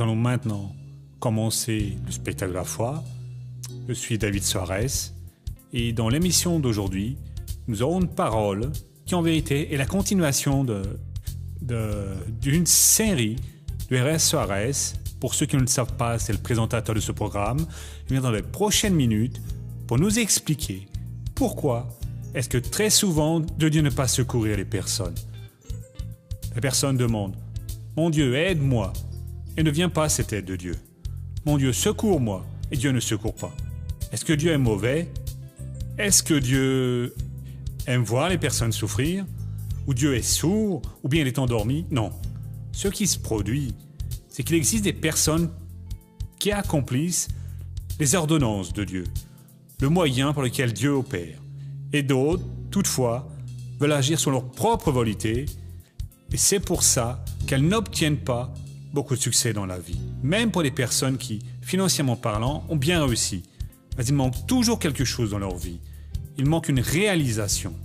allons maintenant commencer le spectacle de la foi. Je suis David Soares et dans l'émission d'aujourd'hui, nous aurons une parole qui en vérité est la continuation d'une série de R.S. Soares. Pour ceux qui ne le savent pas, c'est le présentateur de ce programme. Il vient dans les prochaines minutes pour nous expliquer pourquoi est-ce que très souvent Dieu ne pas secourir les personnes. La personne demande « Mon Dieu, aide-moi » et ne vient pas cette aide de Dieu. « Mon Dieu, secours-moi » et Dieu ne secourt pas. Est-ce que Dieu est mauvais? Est-ce que Dieu aime voir les personnes souffrir? Ou Dieu est sourd? Ou bien il est endormi? Non. Ce qui se produit, c'est qu'il existe des personnes qui accomplissent les ordonnances de Dieu, le moyen par lequel Dieu opère. Et d'autres, toutefois, veulent agir sur leur propre volonté, et c'est pour ça qu'elles n'obtiennent pas beaucoup de succès dans la vie. Même pour des personnes qui, financièrement parlant, ont bien réussi. Mais il manque toujours quelque chose dans leur vie. Il manque une réalisation.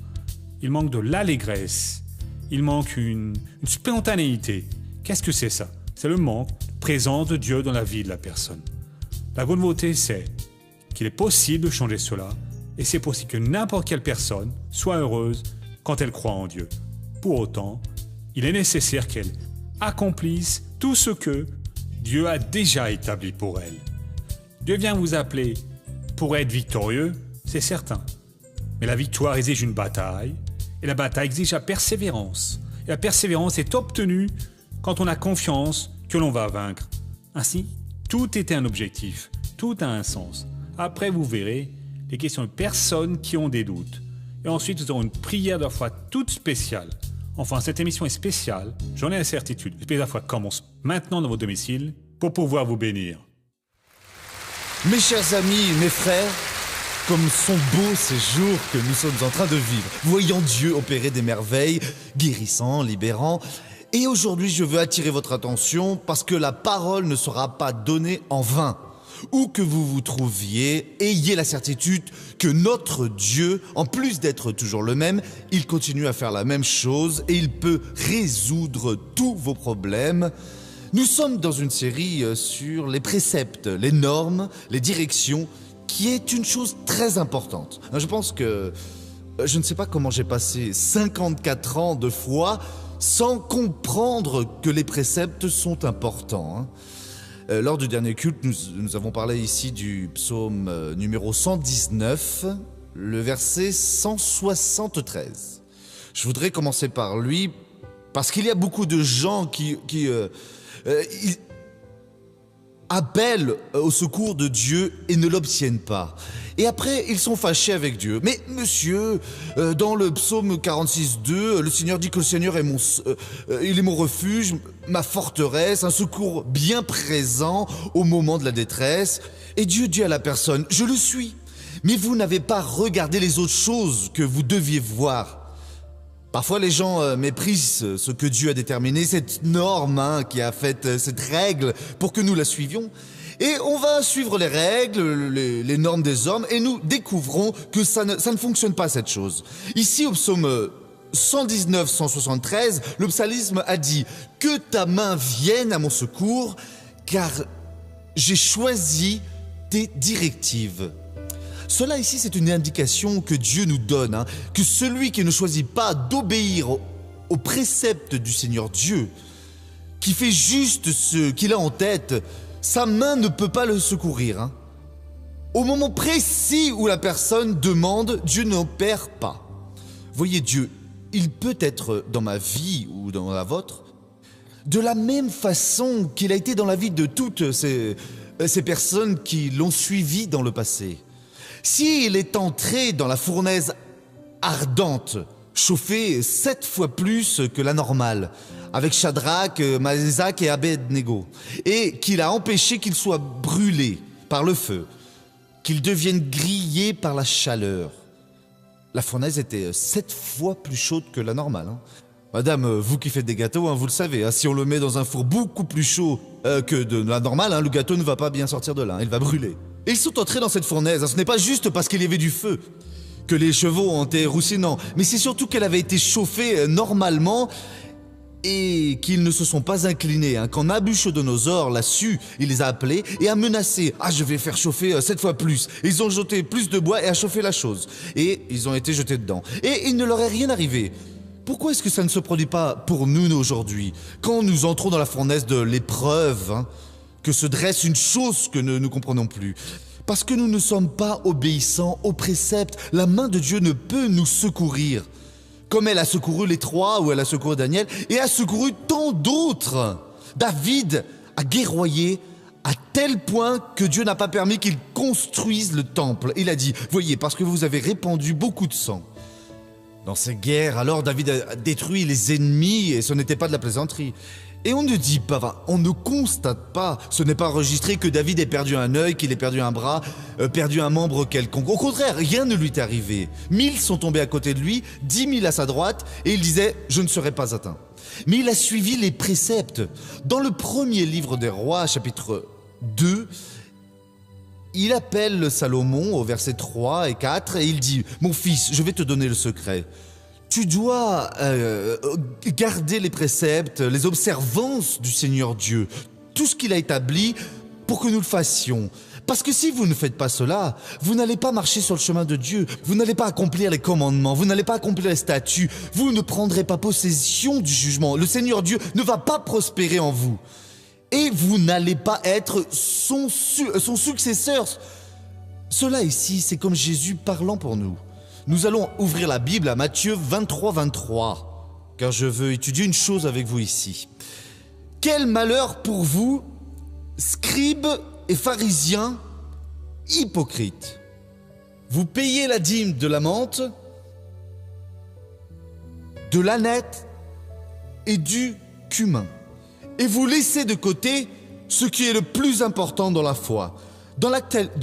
Il manque de l'allégresse. Il manque une spontanéité. Qu'est-ce que c'est ça? C'est le manque de présence de Dieu dans la vie de la personne. La bonne nouveauté, c'est qu'il est possible de changer cela et c'est possible que n'importe quelle personne soit heureuse quand elle croit en Dieu. Pour autant, il est nécessaire qu'elle accomplisse tout ce que Dieu a déjà établi pour elle. Dieu vient vous appeler pour être victorieux, c'est certain. Mais la victoire exige une bataille et la bataille exige la persévérance. Et la persévérance est obtenue quand on a confiance que l'on va vaincre. Ainsi, tout est un objectif, tout a un sens. Après, vous verrez les questions de personnes qui ont des doutes. Et ensuite, nous aurons une prière de la foi toute spéciale. Enfin, cette émission est spéciale, j'en ai la certitude. La prière de la foi commence maintenant dans vos domiciles pour pouvoir vous bénir. Mes chers amis, mes frères, comme sont beaux ces jours que nous sommes en train de vivre, voyant Dieu opérer des merveilles, guérissant, libérant. Et aujourd'hui, je veux attirer votre attention parce que la parole ne sera pas donnée en vain. Où que vous vous trouviez, ayez la certitude que notre Dieu, en plus d'être toujours le même, il continue à faire la même chose et il peut résoudre tous vos problèmes. Nous sommes dans une série sur les préceptes, les normes, les directions, qui est une chose très importante. Je pense que, je ne sais pas comment j'ai passé 54 ans de foi sans comprendre que les préceptes sont importants. Lors du dernier culte, nous avons parlé ici du psaume numéro 119, le verset 173. Je voudrais commencer par lui, parce qu'il y a beaucoup de gens qui appellent au secours de Dieu et ne l'obtiennent pas. Et après, ils sont fâchés avec Dieu. Mais monsieur, dans le psaume 46.2, le Seigneur dit que le Seigneur est il est mon refuge, ma forteresse, un secours bien présent au moment de la détresse. Et Dieu dit à la personne, je le suis, mais vous n'avez pas regardé les autres choses que vous deviez voir. Parfois, les gens méprisent ce que Dieu a déterminé, cette norme qui a fait cette règle pour que nous la suivions. Et on va suivre les règles, les normes des hommes, et nous découvrons que ça ne fonctionne pas, cette chose. Ici, au psaume 119-173, le psalisme a dit « Que ta main vienne à mon secours, car j'ai choisi tes directives. » Cela ici, c'est une indication que Dieu nous donne, que celui qui ne choisit pas d'obéir aux préceptes du Seigneur Dieu, qui fait juste ce qu'il a en tête, sa main ne peut pas le secourir. Au moment précis où la personne demande, Dieu n'opère pas. Voyez, Dieu, il peut être dans ma vie ou dans la vôtre, de la même façon qu'il a été dans la vie de toutes ces personnes qui l'ont suivi dans le passé. S'il est entré dans la fournaise ardente, chauffée 7 fois plus que la normale, avec Shadrach, Meshach et Abednego, et qu'il a empêché qu'ils soient brûlés par le feu, qu'ils deviennent grillés par la chaleur. La fournaise était 7 fois plus chaude que la normale. Madame, vous qui faites des gâteaux, vous le savez, si on le met dans un four beaucoup plus chaud que de la normale, le gâteau ne va pas bien sortir de là, il va brûler. Et ils sont entrés dans cette fournaise, ce n'est pas juste parce qu'il y avait du feu que les chevaux ont été roussinants, mais c'est surtout qu'elle avait été chauffée normalement et qu'ils ne se sont pas inclinés. Quand Nabuchodonosor l'a su, il les a appelés et a menacé. « Ah, je vais faire chauffer 7 fois plus. » Ils ont jeté plus de bois et a chauffé la chose. Et ils ont été jetés dedans. Et il ne leur est rien arrivé. Pourquoi est-ce que ça ne se produit pas pour nous aujourd'hui, quand nous entrons dans la fournaise de l'épreuve, que se dresse une chose que nous ne comprenons plus? Parce que nous ne sommes pas obéissants aux préceptes. La main de Dieu ne peut nous secourir, comme elle a secouru les trois, ou elle a secouru Daniel, et a secouru tant d'autres. David a guerroyé à tel point que Dieu n'a pas permis qu'il construise le temple. Il a dit, voyez, parce que vous avez répandu beaucoup de sang. Dans ces guerres, alors David a détruit les ennemis et ce n'était pas de la plaisanterie. Et on ne dit pas, on ne constate pas, ce n'est pas enregistré que David ait perdu un œil, qu'il ait perdu un bras, perdu un membre quelconque. Au contraire, rien ne lui est arrivé. 1000 sont tombés à côté de lui, 10 000 à sa droite, et il disait « je ne serai pas atteint ». Mais il a suivi les préceptes. Dans le premier livre des rois, chapitre 2, il appelle Salomon au verset 3 et 4 et il dit « Mon fils, je vais te donner le secret. Tu dois garder les préceptes, les observances du Seigneur Dieu, tout ce qu'il a établi pour que nous le fassions. Parce que si vous ne faites pas cela, vous n'allez pas marcher sur le chemin de Dieu, vous n'allez pas accomplir les commandements, vous n'allez pas accomplir les statuts, vous ne prendrez pas possession du jugement. Le Seigneur Dieu ne va pas prospérer en vous. Et vous n'allez pas être son successeur. Cela ici, c'est comme Jésus parlant pour nous. Nous allons ouvrir la Bible à Matthieu 23, 23, car je veux étudier une chose avec vous ici. Quel malheur pour vous, scribes et pharisiens hypocrites! Vous payez la dîme de la menthe, de l'ânette et du cumin. Et vous laissez de côté ce qui est le plus important dans la foi. Dans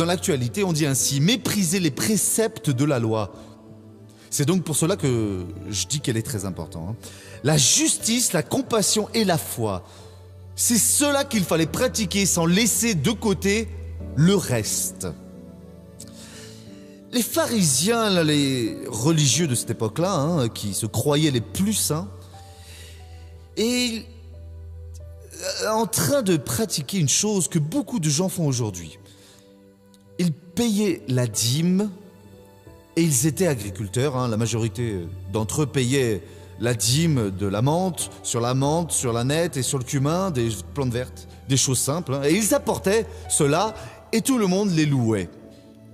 l'actualité, on dit ainsi, méprisez les préceptes de la loi. C'est donc pour cela que je dis qu'elle est très importante. La justice, la compassion et la foi, c'est cela qu'il fallait pratiquer sans laisser de côté le reste. Les pharisiens, les religieux de cette époque-là, qui se croyaient les plus saints, et en train de pratiquer une chose que beaucoup de gens font aujourd'hui. Ils payaient la dîme et ils étaient agriculteurs. La majorité d'entre eux payaient la dîme de la menthe, sur l'ânette et sur le cumin, des plantes vertes, des choses simples. Et ils apportaient cela et tout le monde les louait.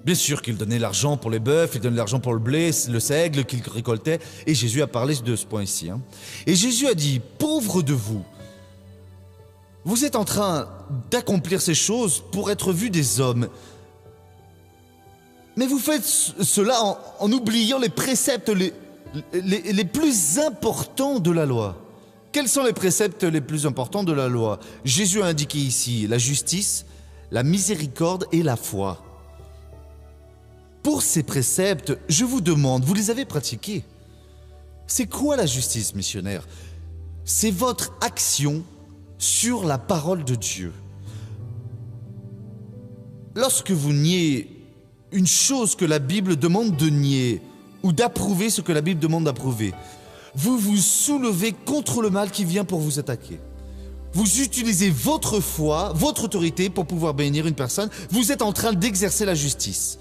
Bien sûr qu'ils donnaient l'argent pour les bœufs, ils donnaient l'argent pour le blé, le seigle qu'ils récoltaient. Et Jésus a parlé de ce point ici. Et Jésus a dit, pauvres de vous, vous êtes en train d'accomplir ces choses pour être vus des hommes. Mais vous faites cela en oubliant les préceptes les plus importants de la loi. Quels sont les préceptes les plus importants de la loi? Jésus a indiqué ici la justice, la miséricorde et la foi. Pour ces préceptes, je vous demande, vous les avez pratiqués? C'est quoi la justice, missionnaire? C'est votre action sur la parole de Dieu. Lorsque vous niez une chose que la Bible demande de nier, ou d'approuver ce que la Bible demande d'approuver, vous vous soulevez contre le mal qui vient pour vous attaquer. Vous utilisez votre foi, votre autorité pour pouvoir bénir une personne. Vous êtes en train d'exercer la justice.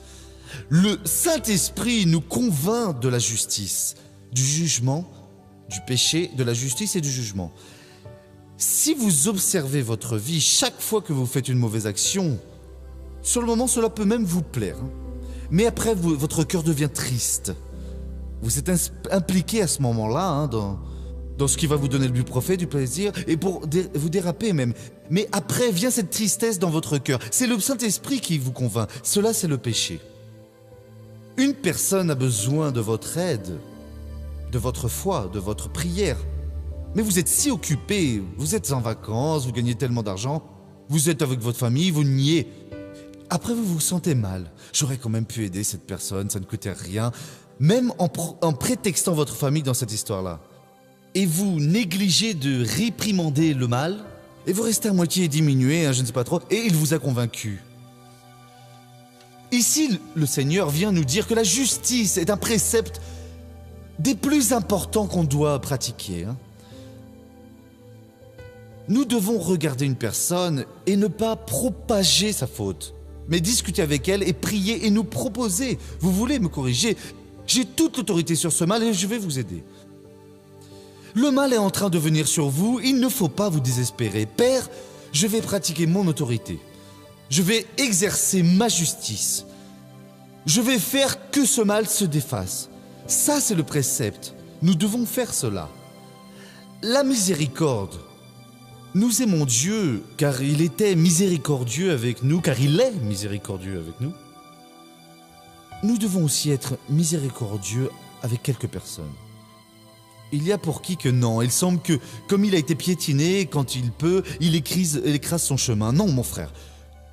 Le Saint-Esprit nous convainc de la justice, du jugement, du péché, de la justice et du jugement. Si vous observez votre vie, chaque fois que vous faites une mauvaise action, sur le moment, cela peut même vous plaire. Mais après, votre cœur devient triste. Vous êtes impliqué à ce moment-là dans ce qui va vous donner le but profit, du plaisir, et pour vous déraper même. Mais après vient cette tristesse dans votre cœur. C'est le Saint-Esprit qui vous convainc. Cela, c'est le péché. Une personne a besoin de votre aide, de votre foi, de votre prière. Mais vous êtes si occupé, vous êtes en vacances, vous gagnez tellement d'argent, vous êtes avec votre famille, vous niez. Après, vous vous sentez mal. J'aurais quand même pu aider cette personne, ça ne coûtait rien, même en prétextant votre famille dans cette histoire-là. Et vous négligez de réprimander le mal, et vous restez à moitié diminué, je ne sais pas trop, et il vous a convaincu. Ici, le Seigneur vient nous dire que la justice est un précepte des plus importants qu'on doit pratiquer. Nous devons regarder une personne et ne pas propager sa faute, mais discuter avec elle et prier et nous proposer. Vous voulez me corriger? J'ai toute l'autorité sur ce mal et je vais vous aider. Le mal est en train de venir sur vous, il ne faut pas vous désespérer. Père, je vais pratiquer mon autorité. Je vais exercer ma justice. Je vais faire que ce mal se défasse. Ça, c'est le précepte. Nous devons faire cela. La miséricorde. Nous aimons Dieu car il était miséricordieux avec nous, car il est miséricordieux avec nous. Nous devons aussi être miséricordieux avec quelques personnes. Il y a pour qui que non, il semble que, comme il a été piétiné, quand il peut, il écrase son chemin. Non, mon frère,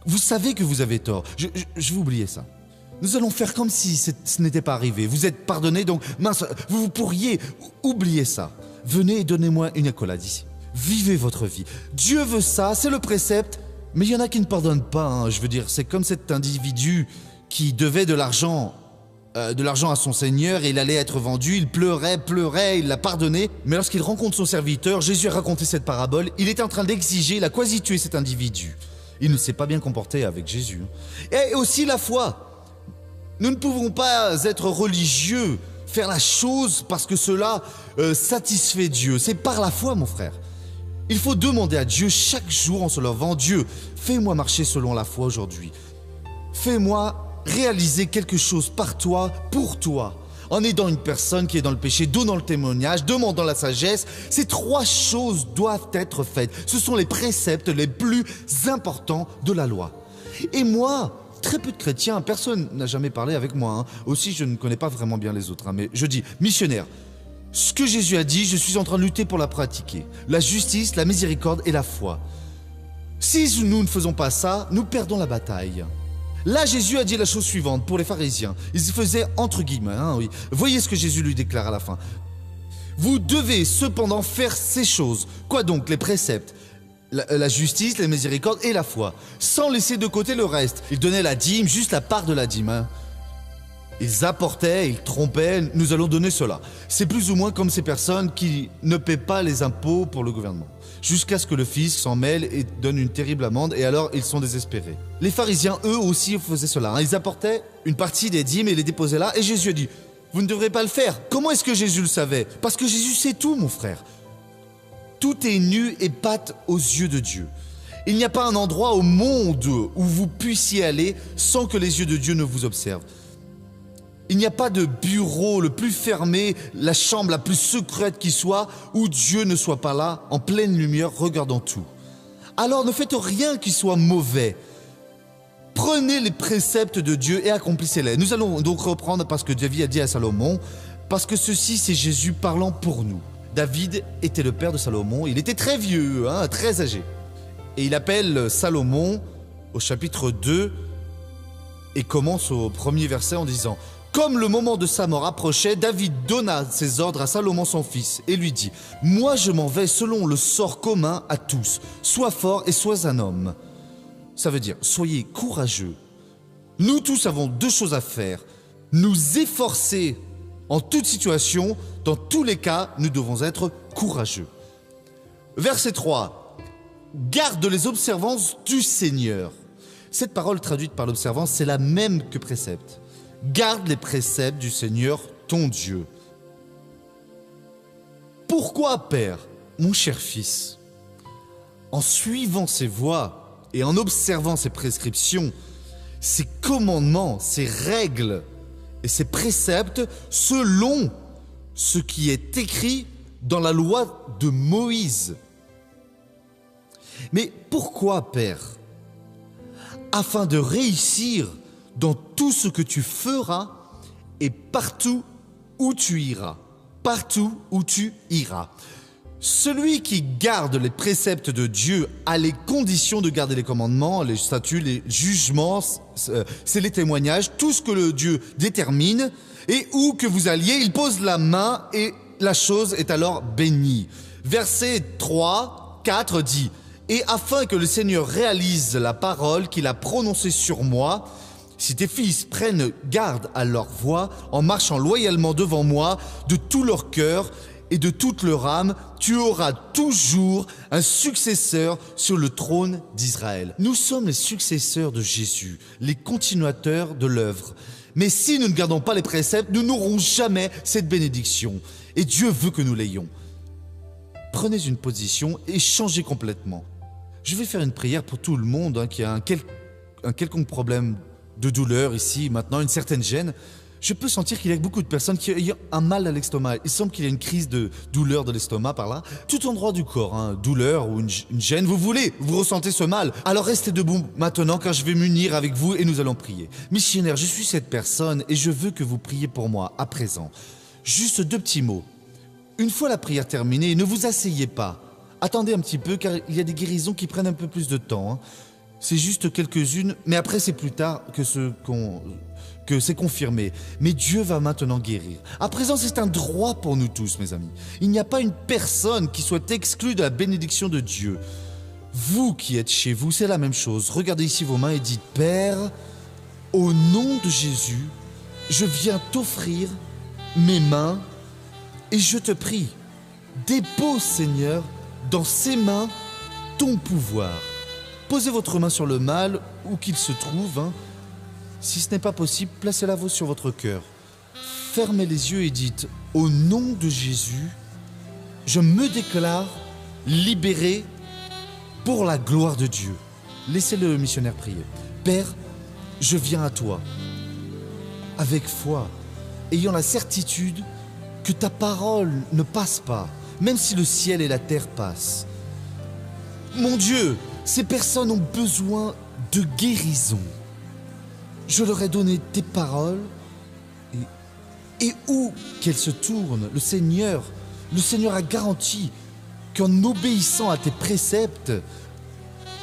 vous savez que vous avez tort. Je vais oublier ça. Nous allons faire comme si ce n'était pas arrivé. Vous êtes pardonné, donc mince, vous pourriez oublier ça. Venez et donnez-moi une accolade ici. Vivez votre vie. Dieu veut ça, c'est le précepte, mais il y en a qui ne pardonnent pas. Hein. Je veux dire, c'est comme cet individu qui devait de l'argent à son seigneur et il allait être vendu. Il pleurait, il l'a pardonné. Mais lorsqu'il rencontre son serviteur, Jésus a raconté cette parabole. Il était en train d'exiger, il a quasi tué cet individu. Il ne s'est pas bien comporté avec Jésus. Et aussi la foi. Nous ne pouvons pas être religieux, faire la chose parce que cela satisfait Dieu. C'est par la foi, mon frère. Il faut demander à Dieu chaque jour en se levant, Dieu, fais-moi marcher selon la foi aujourd'hui. Fais-moi réaliser quelque chose par toi, pour toi. En aidant une personne qui est dans le péché, donnant le témoignage, demandant la sagesse. Ces 3 choses doivent être faites. Ce sont les préceptes les plus importants de la loi. Et moi, très peu de chrétiens, personne n'a jamais parlé avec moi. Hein. Aussi, je ne connais pas vraiment bien les autres. Hein, mais je dis, missionnaire, ce que Jésus a dit, je suis en train de lutter pour la pratiquer. La justice, la miséricorde et la foi. Si nous ne faisons pas ça, nous perdons la bataille. Là, Jésus a dit la chose suivante pour les pharisiens. Ils se faisaient entre guillemets, hein, oui. Voyez ce que Jésus lui déclare à la fin. Vous devez cependant faire ces choses. Quoi donc? Les préceptes, la justice, la miséricorde et la foi, sans laisser de côté le reste. Ils donnaient la dîme, juste la part de la dîme. Hein. Ils apportaient, ils trompaient, nous allons donner cela. C'est plus ou moins comme ces personnes qui ne paient pas les impôts pour le gouvernement, jusqu'à ce que le fisc s'en mêle et donne une terrible amende, et alors ils sont désespérés. Les pharisiens, eux aussi, faisaient cela. Hein. Ils apportaient une partie des dîmes et les déposaient là, et Jésus a dit, vous ne devrez pas le faire. Comment est-ce que Jésus le savait? Parce que Jésus sait tout, mon frère. Tout est nu et pâte aux yeux de Dieu. Il n'y a pas un endroit au monde où vous puissiez aller sans que les yeux de Dieu ne vous observent. Il n'y a pas de bureau le plus fermé, la chambre la plus secrète qui soit, où Dieu ne soit pas là, en pleine lumière, regardant tout. Alors ne faites rien qui soit mauvais. Prenez les préceptes de Dieu et accomplissez-les. Nous allons donc reprendre parce que David a dit à Salomon, parce que ceci c'est Jésus parlant pour nous. David était le père de Salomon, il était très vieux, hein, très âgé. Et il appelle Salomon au chapitre 2 et commence au premier verset en disant « Comme le moment de sa mort approchait, David donna ses ordres à Salomon son fils et lui dit « Moi je m'en vais selon le sort commun à tous, sois fort et sois un homme. » Ça veut dire « Soyez courageux. Nous tous avons 2 choses à faire. Nous efforcer en toute situation, dans tous les cas, nous devons être courageux. » Verset 3. Garde les observances du Seigneur. Cette parole traduite par l'observance, c'est la même que précepte. Garde les préceptes du Seigneur, ton Dieu. Pourquoi, Père, mon cher fils? En suivant ses voies et en observant ses prescriptions, ses commandements, ses règles et ses préceptes selon ce qui est écrit dans la loi de Moïse. Mais pourquoi, Père? Afin de réussir dans tout ce que tu feras et partout où tu iras. Partout où tu iras. Celui qui garde les préceptes de Dieu a les conditions de garder les commandements, les statuts, les jugements, c'est les témoignages, tout ce que le Dieu détermine, et où que vous alliez, il pose la main et la chose est alors bénie. Verset 3, 4 dit « Et afin que le Seigneur réalise la parole qu'il a prononcée sur moi, si tes fils prennent garde à leur voie en marchant loyalement devant moi de tout leur cœur et de toute leur âme, tu auras toujours un successeur sur le trône d'Israël. Nous sommes les successeurs de Jésus, les continuateurs de l'œuvre. Mais si nous ne gardons pas les préceptes, nous n'aurons jamais cette bénédiction. Et Dieu veut que nous l'ayons. Prenez une position et changez complètement. Je vais faire une prière pour tout le monde qui a un quelconque problème de douleur ici, maintenant, une certaine gêne. Je peux sentir qu'il y a beaucoup de personnes qui ont un mal à l'estomac. Il semble qu'il y a une crise de douleur de l'estomac par là. Tout endroit du corps, douleur ou une gêne, vous ressentez ce mal. Alors restez debout maintenant car je vais m'unir avec vous et nous allons prier. Missionnaire, je suis cette personne et je veux que vous priez pour moi à présent. Juste 2 petits mots. Une fois la prière terminée, ne vous asseyez pas. Attendez un petit peu car il y a des guérisons qui prennent un peu plus de temps. C'est juste quelques-unes, mais après c'est plus tard que c'est confirmé. Mais Dieu va maintenant guérir. À présent, c'est un droit pour nous tous, mes amis. Il n'y a pas une personne qui soit exclue de la bénédiction de Dieu. Vous qui êtes chez vous, c'est la même chose. Regardez ici vos mains et dites, Père, au nom de Jésus, je viens t'offrir mes mains et je te prie, dépose, Seigneur, dans ses mains ton pouvoir. Posez votre main sur le mal, où qu'il se trouve. Si ce n'est pas possible, placez-la sur votre cœur. Fermez les yeux et dites, au nom de Jésus, je me déclare libéré pour la gloire de Dieu. Laissez le missionnaire prier. Père, je viens à toi, avec foi, ayant la certitude que ta parole ne passe pas, même si le ciel et la terre passent. Mon Dieu, ces personnes ont besoin de guérison. Je leur ai donné tes paroles et où qu'elles se tournent, le Seigneur a garanti qu'en obéissant à tes préceptes,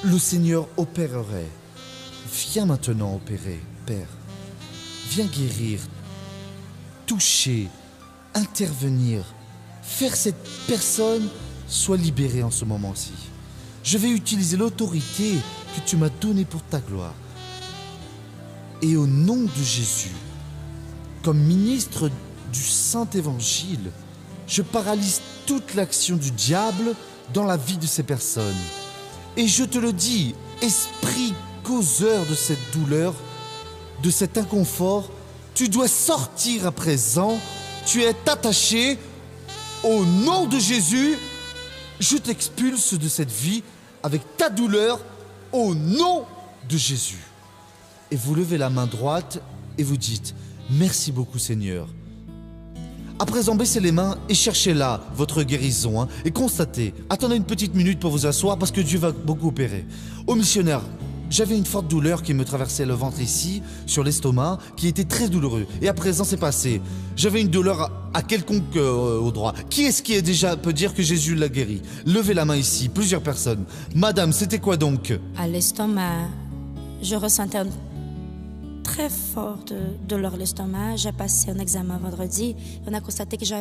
le Seigneur opérerait. Viens maintenant opérer, Père. Viens guérir, toucher, intervenir, faire cette personne soit libérée en ce moment-ci. Je vais utiliser l'autorité que tu m'as donnée pour ta gloire. Et au nom de Jésus, comme ministre du Saint-Évangile, je paralyse toute l'action du diable dans la vie de ces personnes. Et je te le dis, esprit causeur de cette douleur, de cet inconfort, tu dois sortir à présent, tu es attaché. Au nom de Jésus, je t'expulse de cette vie avec ta douleur, au nom de Jésus. Et vous levez la main droite et vous dites, merci beaucoup Seigneur. À présent, baissez les mains et cherchez là votre guérison et constatez. Attendez une petite minute pour vous asseoir parce que Dieu va beaucoup opérer. Ô missionnaire, j'avais une forte douleur qui me traversait le ventre ici, sur l'estomac, qui était très douloureux. Et à présent, c'est passé. J'avais une douleur à quelconque au droit. Qui est-ce qui peut dire que Jésus l'a guéri? Levez la main ici, plusieurs personnes. Madame, c'était quoi donc? À l'estomac, je ressentais un très fort de douleur à l'estomac. J'ai passé un examen vendredi. On a constaté que c'est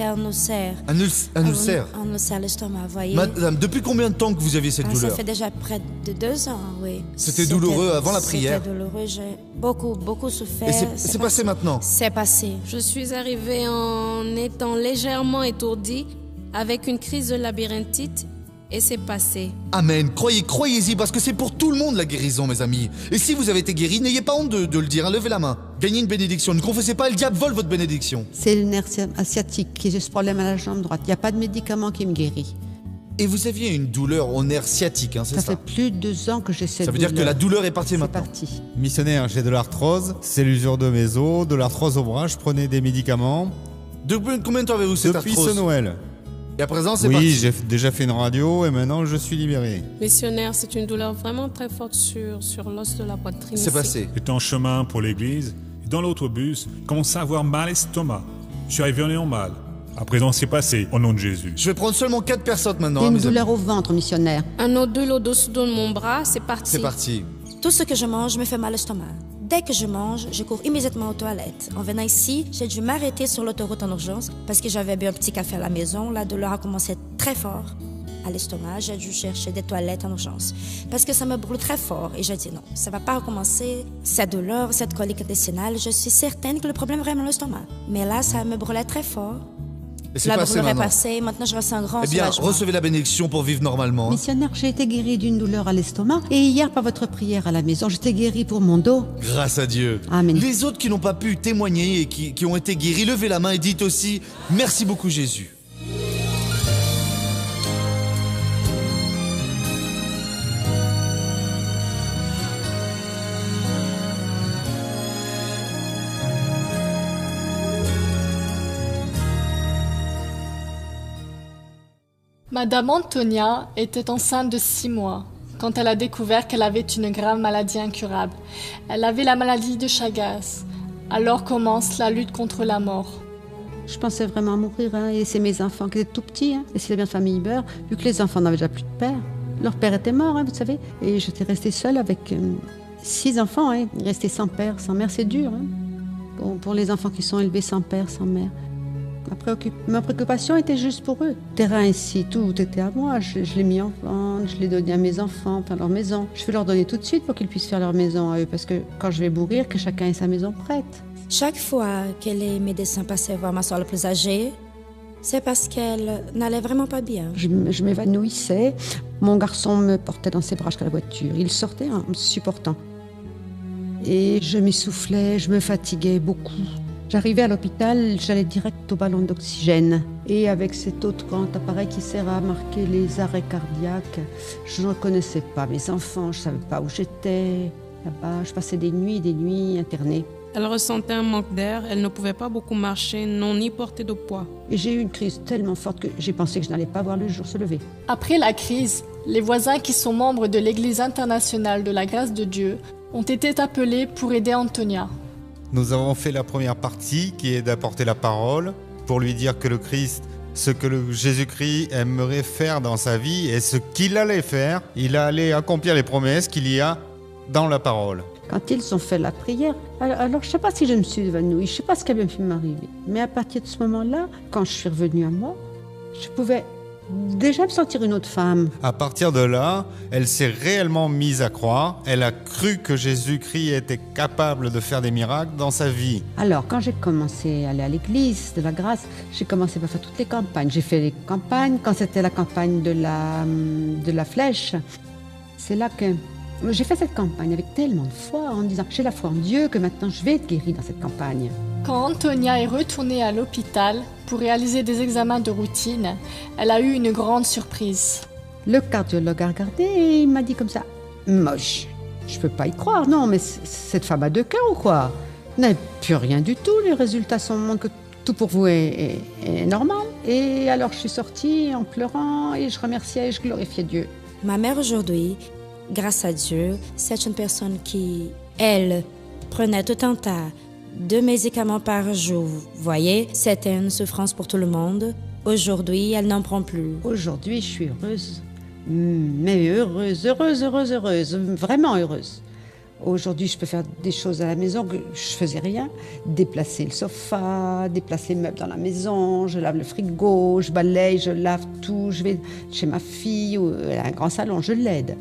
un ulcère. Un ulcère? Un ulcère à l'estomac, vous voyez. Madame, depuis combien de temps que vous aviez cette douleur? Ça fait déjà près de 2 ans, oui. C'était douloureux avant la prière? C'était douloureux, j'ai beaucoup souffert. Et c'est passé maintenant? C'est passé. Je suis arrivée en étant légèrement étourdie, avec une crise de labyrinthite, et c'est passé. Amen. Croyez-y, parce que c'est pour tout le monde la guérison, mes amis. Et si vous avez été guéri, n'ayez pas honte de le dire. Levez la main. Gagnez une bénédiction. Ne confessez pas, le diable vole votre bénédiction. C'est le nerf sciatique qui j'ai ce problème à la jambe droite. Il n'y a pas de médicament qui me guérit. Et vous aviez une douleur au nerf sciatique, c'est ça? Ça fait plus de 2 ans que j'ai cette douleur. Ça veut dire que la douleur est partie maintenant? C'est parti. Missionnaire, j'ai de l'arthrose, c'est l'usure de mes os, de l'arthrose au bras, je prenais des médicaments. Depuis combien de temps avez-vous cette arthrose? Depuis ce Noël. Et à présent, c'est parti? Oui, j'ai déjà fait une radio et maintenant je suis libéré. Missionnaire, c'est une douleur vraiment très forte sur l'os de la poitrine. C'est passé. J'étais en chemin pour l'église et dans l'autobus, je commençais à avoir mal à l'estomac. Je suis arrivé en ayant mal. À présent, c'est passé, au nom de Jésus. Je vais prendre seulement 4 personnes maintenant. J'ai une mes amis. douleur au ventre, missionnaire. Un nodule au-dessous de mon bras, c'est parti. C'est parti. Tout ce que je mange me fait mal au stomac. Dès que je mange, je cours immédiatement aux toilettes. En venant ici, j'ai dû m'arrêter sur l'autoroute en urgence parce que j'avais bu un petit café à la maison. La douleur a commencé très fort. à l'estomac. J'ai dû chercher des toilettes en urgence parce que ça me brûle très fort. Et j'ai dit non, ça va pas recommencer. Cette douleur, cette colique intestinale, je suis certaine que le problème est vraiment l'estomac. Mais là, ça me brûlait très fort. Et c'est La passé brûlure est maintenant. passée. Maintenant, je ressens un grand Eh bien, soulagement. recevez la bénédiction pour vivre normalement. Missionnaire, j'ai été guérie d'une douleur à l'estomac. Et hier, par votre prière à la maison, j'étais guérie pour mon dos. Grâce à Dieu. Amen. Les autres qui n'ont pas pu témoigner et qui ont été guéris, levez la main et dites aussi « Merci beaucoup Jésus ». Madame Antonia était enceinte de 6 mois quand elle a découvert qu'elle avait une grave maladie incurable. Elle avait la maladie de Chagas. Alors commence la lutte contre la mort. Je pensais vraiment à mourir, hein, et c'est mes enfants qui étaient tout petits. Hein, et c'est la bien famille Beur, vu que les enfants n'avaient déjà plus de père. Leur père était mort, hein, vous savez. Et j'étais restée seule avec 6 enfants, hein, restée sans père, sans mère, c'est dur. Hein, pour les enfants qui sont élevés sans père, sans mère. Ma préoccupation était juste pour eux. Terrain ici, tout était à moi. Je l'ai mis en vente, je l'ai donné à mes enfants, enfin leur maison. Je vais leur donner tout de suite pour qu'ils puissent faire leur maison à eux, parce que quand je vais mourir, que chacun ait sa maison prête. Chaque fois que les médecins passaient voir ma soeur la plus âgée, c'est parce qu'elle n'allait vraiment pas bien. Je m'évanouissais. Mon garçon me portait dans ses bras jusqu'à la voiture. Il sortait en me supportant. Et je m'essoufflais, je me fatiguais beaucoup. J'arrivais à l'hôpital, j'allais direct au ballon d'oxygène. Et avec cet autre grand appareil qui sert à marquer les arrêts cardiaques, je ne reconnaissais pas mes enfants, je ne savais pas où j'étais. Là-bas, je passais des nuits internée. Elle ressentait un manque d'air, elle ne pouvait pas beaucoup marcher, non ni porter de poids. Et j'ai eu une crise tellement forte que j'ai pensé que je n'allais pas voir le jour se lever. Après la crise, les voisins qui sont membres de l'Église internationale de la grâce de Dieu ont été appelés pour aider Antonia. Nous avons fait la première partie qui est d'apporter la parole pour lui dire que le Christ, ce que le Jésus-Christ aimerait faire dans sa vie et ce qu'il allait faire, il allait accomplir les promesses qu'il y a dans la parole. Quand ils ont fait la prière, alors je ne sais pas si je me suis évanouie, je ne sais pas ce qui a bien pu m'arriver. Mais à partir de ce moment-là, quand je suis revenue à moi, je pouvais déjà me sentir une autre femme. À partir de là, elle s'est réellement mise à croire. Elle a cru que Jésus-Christ était capable de faire des miracles dans sa vie. Alors, quand j'ai commencé à aller à l'église de la grâce, j'ai commencé par faire toutes les campagnes. J'ai fait les campagnes, quand c'était la campagne de la flèche, c'est là que j'ai fait cette campagne avec tellement de foi, en disant j'ai la foi en Dieu que maintenant je vais être guérie dans cette campagne. Quand Antonia est retournée à l'hôpital pour réaliser des examens de routine, elle a eu une grande surprise. Le cardiologue a regardé et il m'a dit comme ça, moche, je peux pas y croire, non, mais cette femme a 2 cœurs ou quoi? Vous n'avez plus rien du tout, les résultats montrent que tout pour vous est normal. Et alors je suis sortie en pleurant et je remerciais et je glorifiais Dieu. Ma mère aujourd'hui, grâce à Dieu, c'est une personne qui, elle, prenait tout un tas de médicaments par jour. Vous voyez, c'était une souffrance pour tout le monde. Aujourd'hui, elle n'en prend plus. Aujourd'hui, je suis heureuse. Mais heureuse, vraiment heureuse. Aujourd'hui, je peux faire des choses à la maison que je faisais rien. Déplacer le sofa, déplacer les meubles dans la maison, je lave le frigo, je balaye, je lave tout. Je vais chez ma fille, elle a un grand salon, je l'aide.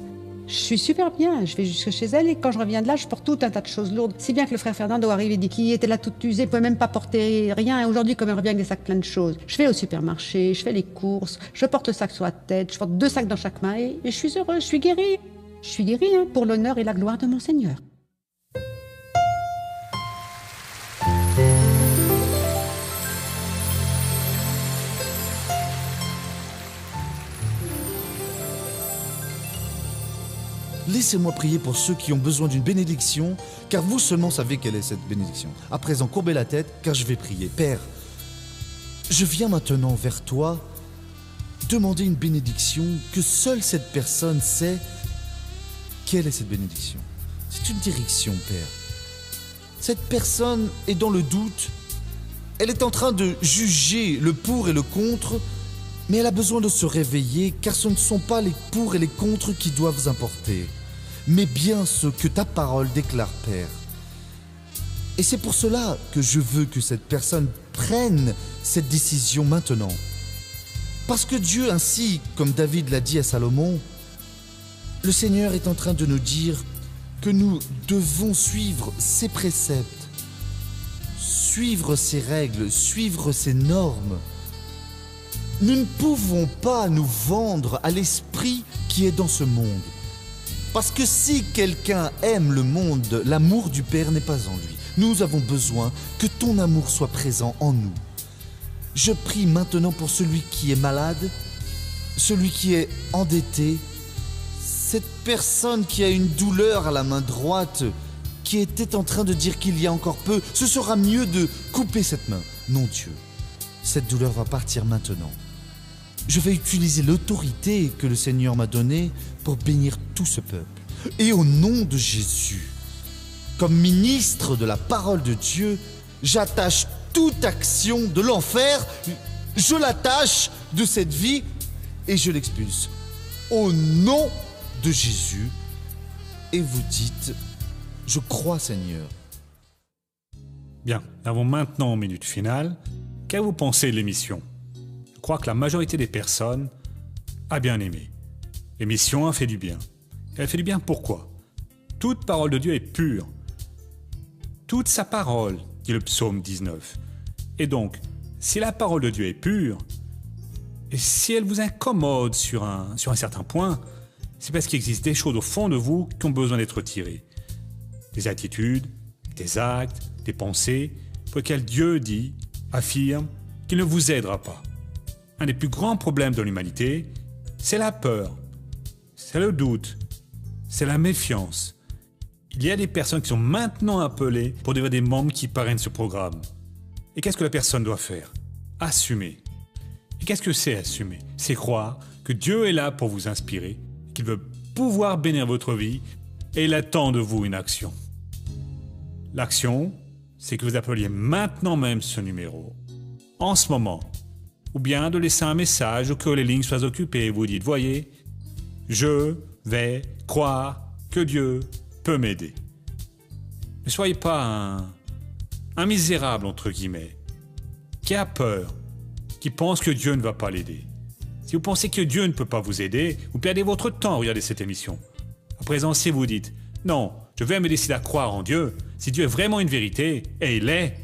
Je suis super bien, je vais jusque chez elle et quand je reviens de là, je porte tout un tas de choses lourdes. Si bien que le frère Fernando arrive et dit qu'il était là tout usé, il ne pouvait même pas porter rien. Et aujourd'hui, comme il revient avec des sacs pleins de choses, je vais au supermarché, je fais les courses, je porte le sac sur la tête, je porte 2 sacs dans chaque main et je suis heureuse, je suis guérie. Je suis guérie pour l'honneur et la gloire de mon Seigneur. Laissez-moi prier pour ceux qui ont besoin d'une bénédiction, car vous seulement savez quelle est cette bénédiction. À présent, courbez la tête, car je vais prier. Père, je viens maintenant vers toi demander une bénédiction que seule cette personne sait. Quelle est cette bénédiction? C'est une direction, Père. Cette personne est dans le doute. Elle est en train de juger le pour et le contre, mais elle a besoin de se réveiller, car ce ne sont pas les pour et les contre qui doivent importer, mais bien ce que ta parole déclare, Père. Et c'est pour cela que je veux que cette personne prenne cette décision maintenant. Parce que Dieu, ainsi comme David l'a dit à Salomon, le Seigneur est en train de nous dire que nous devons suivre ses préceptes, suivre ses règles, suivre ses normes. Nous ne pouvons pas nous vendre à l'esprit qui est dans ce monde. Parce que si quelqu'un aime le monde, l'amour du Père n'est pas en lui. Nous avons besoin que ton amour soit présent en nous. Je prie maintenant pour celui qui est malade, celui qui est endetté, cette personne qui a une douleur à la main droite, qui était en train de dire qu'il y a encore peu, ce sera mieux de couper cette main. Non, Dieu, cette douleur va partir maintenant. Je vais utiliser l'autorité que le Seigneur m'a donnée pour bénir tout ce peuple. Et au nom de Jésus, comme ministre de la parole de Dieu, j'attache toute action de l'enfer, je l'attache de cette vie et je l'expulse. Au nom de Jésus. Et vous dites, je crois Seigneur. Bien, nous avons maintenant une minute finale. Qu'avez-vous pensé de l'émission? Je crois que la majorité des personnes a bien aimé. L'émission a fait du bien. Et elle fait du bien pourquoi? Toute parole de Dieu est pure. Toute sa parole, dit le psaume 19. Et donc, si la parole de Dieu est pure, et si elle vous incommode sur un certain point, c'est parce qu'il existe des choses au fond de vous qui ont besoin d'être tirées. Des attitudes, des actes, des pensées, pour lesquelles Dieu dit, affirme, qu'il ne vous aidera pas. Un des plus grands problèmes de l'humanité, c'est la peur, c'est le doute, c'est la méfiance. Il y a des personnes qui sont maintenant appelées pour devenir des membres qui parrainent ce programme. Et qu'est-ce que la personne doit faire? Assumer. Et qu'est-ce que c'est assumer? C'est croire que Dieu est là pour vous inspirer, qu'il veut pouvoir bénir votre vie et il attend de vous une action. L'action, c'est que vous appeliez maintenant même ce numéro, en ce moment, ou bien de laisser un message ou que les lignes soient occupées et vous dites, voyez, je vais croire que Dieu peut m'aider. Ne soyez pas un misérable, entre guillemets, qui a peur, qui pense que Dieu ne va pas l'aider. Si vous pensez que Dieu ne peut pas vous aider, vous perdez votre temps à regarder cette émission. À présent, si vous dites, non, je vais me décider à croire en Dieu, si Dieu est vraiment une vérité, et il est,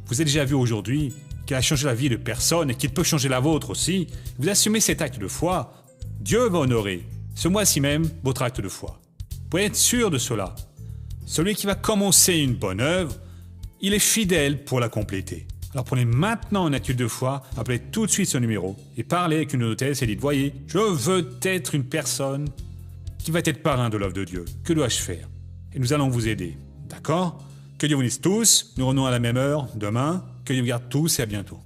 vous avez déjà vu aujourd'hui qu'il a changé la vie de personne et qu'il peut changer la vôtre aussi, vous assumez cet acte de foi, Dieu va honorer, ce mois-ci même, votre acte de foi. Vous pouvez être sûr de cela. Celui qui va commencer une bonne œuvre, il est fidèle pour la compléter. Alors prenez maintenant une attitude de foi, appelez tout de suite ce numéro et parlez avec une hôtesse et dites, voyez, je veux être une personne qui va être parrain de l'œuvre de Dieu. Que dois-je faire? Et nous allons vous aider. D'accord? Que Dieu vous bénisse tous. Nous revenons à la même heure demain. Que Dieu vous garde tous et à bientôt.